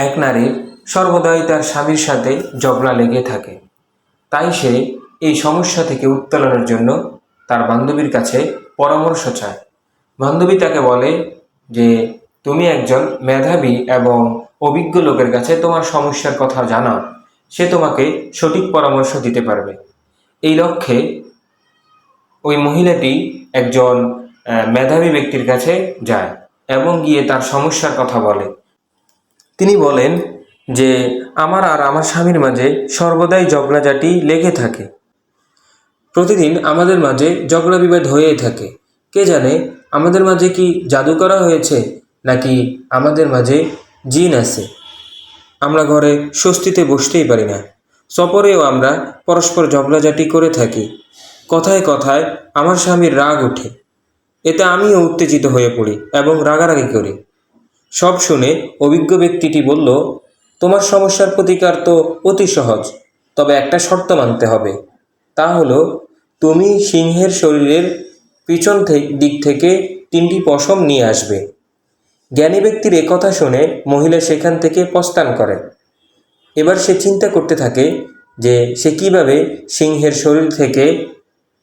এক নারীর সর্বদাই তার স্বামীর সাথে ঝগড়া লেগে থাকে। তাই সে এই সমস্যা থেকে উত্তোলনের জন্য তার বান্ধবীর কাছে পরামর্শ চায়। বান্ধবী তাকে বলে যে তুমি একজন মেধাবী এবং অভিজ্ঞ লোকের কাছে তোমার সমস্যার কথা জানাও, সে তোমাকে সঠিক পরামর্শ দিতে পারবে। এই লক্ষ্যে ওই মহিলাটি একজন মেধাবী ব্যক্তির কাছে যায় এবং গিয়ে তার সমস্যার কথা বলে। তিনি বলেন যে আমার আর আমার স্বামীর মাঝে সর্বদাই ঝগড়াঝাটি লেগে থাকে। প্রতিদিন আমাদের মাঝে ঝগড়া বিবাদ হয়েই থাকে। কে জানে আমাদের মাঝে কি জাদু করা হয়েছে নাকি আমাদের মাঝে জিন আছে। আমরা ঘরে স্বস্তিতে বসতেই পারি না। সপরেও আমরা পরস্পর ঝগড়াঝাটি করে থাকি। কথায় কথায় আমার স্বামীর রাগ ওঠে। এতে আমিও উত্তেজিত হয়ে পড়ি এবং রাগারাগি করি। সব শুনে অভিজ্ঞ ব্যক্তিটি বলল, তোমার সমস্যার প্রতিকার তো অতি সহজ, তবে একটা শর্ত মানতে হবে। তা হলো তুমি সিংহের শরীরের পিছন দিক থেকে 3টি পশম নিয়ে আসবে। জ্ঞানী ব্যক্তির একথা শুনে মহিলা সেখান থেকে প্রস্থান করে। এবার সে চিন্তা করতে থাকে যে সে কিভাবে সিংহের শরীর থেকে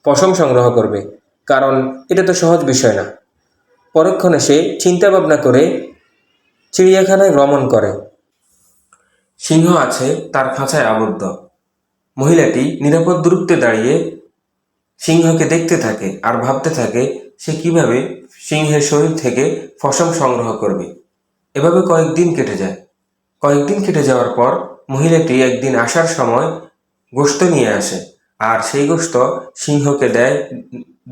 পশম সংগ্রহ করবে, কারণ এটা তো সহজ বিষয় না। পরক্ষণে সে চিন্তা ভাবনা করে চিড়িয়াখানায় ভ্রমণ করে। সিংহ আছে তার খাঁচায় আবদ্ধ। মহিলাটি নিরাপদ দূরত্বে দাঁড়িয়ে সিংহকে দেখতে থাকে আর ভাবতে থাকে সে কিভাবে সিংহের শরীর থেকে পশম সংগ্রহ করবে। এভাবে কয়েকদিন কেটে যায়। কয়েকদিন কেটে যাওয়ার পর মহিলাটি একদিন আসার সময় গোশত নিয়ে আসে, আর সেই গোশত সিংহকে দেয়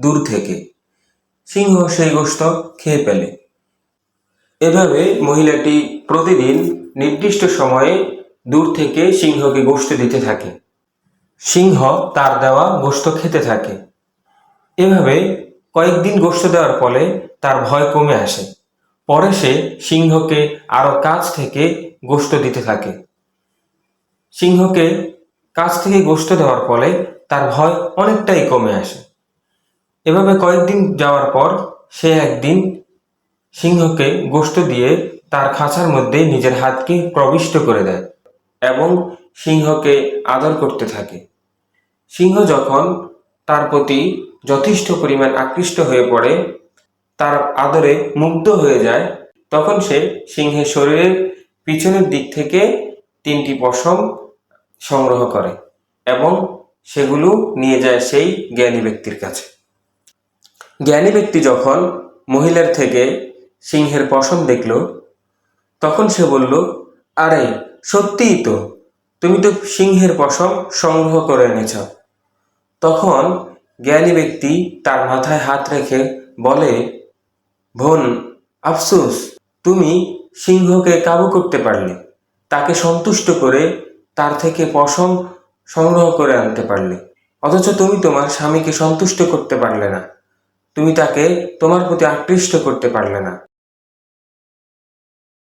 দূর থেকে। সিংহ সেই গোশত খেয়ে ফেলে। এভাবে মহিলাটি প্রতিদিন নির্দিষ্ট সময়ে দূর থেকে সিংহকে গোশত দিতে থাকে। সিংহ তার দেওয়া গোশত খেতে থাকে। এভাবে কয়েকদিন গোশত দেওয়ার ফলে তার ভয় কমে আসে। পরে সে সিংহকে আরো কাছ থেকে গোশত দিতে থাকে। সিংহকে কাছ থেকে গোশত দেওয়ার ফলে তার ভয় অনেকটাই কমে আসে। এভাবে কয়েকদিন যাওয়ার পর সে একদিন সিংহকে গোশত দিয়ে তার খাঁচার মধ্যে নিজের হাতকে প্রবিষ্ট করে দেয় এবং সিংহকে আদর করতে থাকে। সিংহ যখন তার প্রতি যথেষ্ট পরিমাণ আকৃষ্ট হয়ে পড়ে, তার আদরে মুগ্ধ হয়ে যায়, তখন সে সিংহের শরীরের পিছনের দিক থেকে 3টি পশম সংগ্রহ করে এবং সেগুলো নিয়ে যায় সেই জ্ঞানী ব্যক্তির কাছে। জ্ঞানী ব্যক্তি যখন মহিলার থেকে সিংহের পশম দেখল, তখন সে বলল, আরে সত্যিই তো, তুমি তো সিংহের পশম সংগ্রহ করে এনেছ। তখন জ্ঞানী ব্যক্তি তার মাথায় হাত রেখে বলে, বোন, আফসোস, তুমি সিংহকে কাবু করতে পারলে, তাকে সন্তুষ্ট করে তার থেকে পশম সংগ্রহ করে আনতে পারলে, অথচ তুমি তোমার স্বামীকে সন্তুষ্ট করতে পারলে না। তুমি তাকে তোমার প্রতি আকৃষ্ট করতে পারলে না।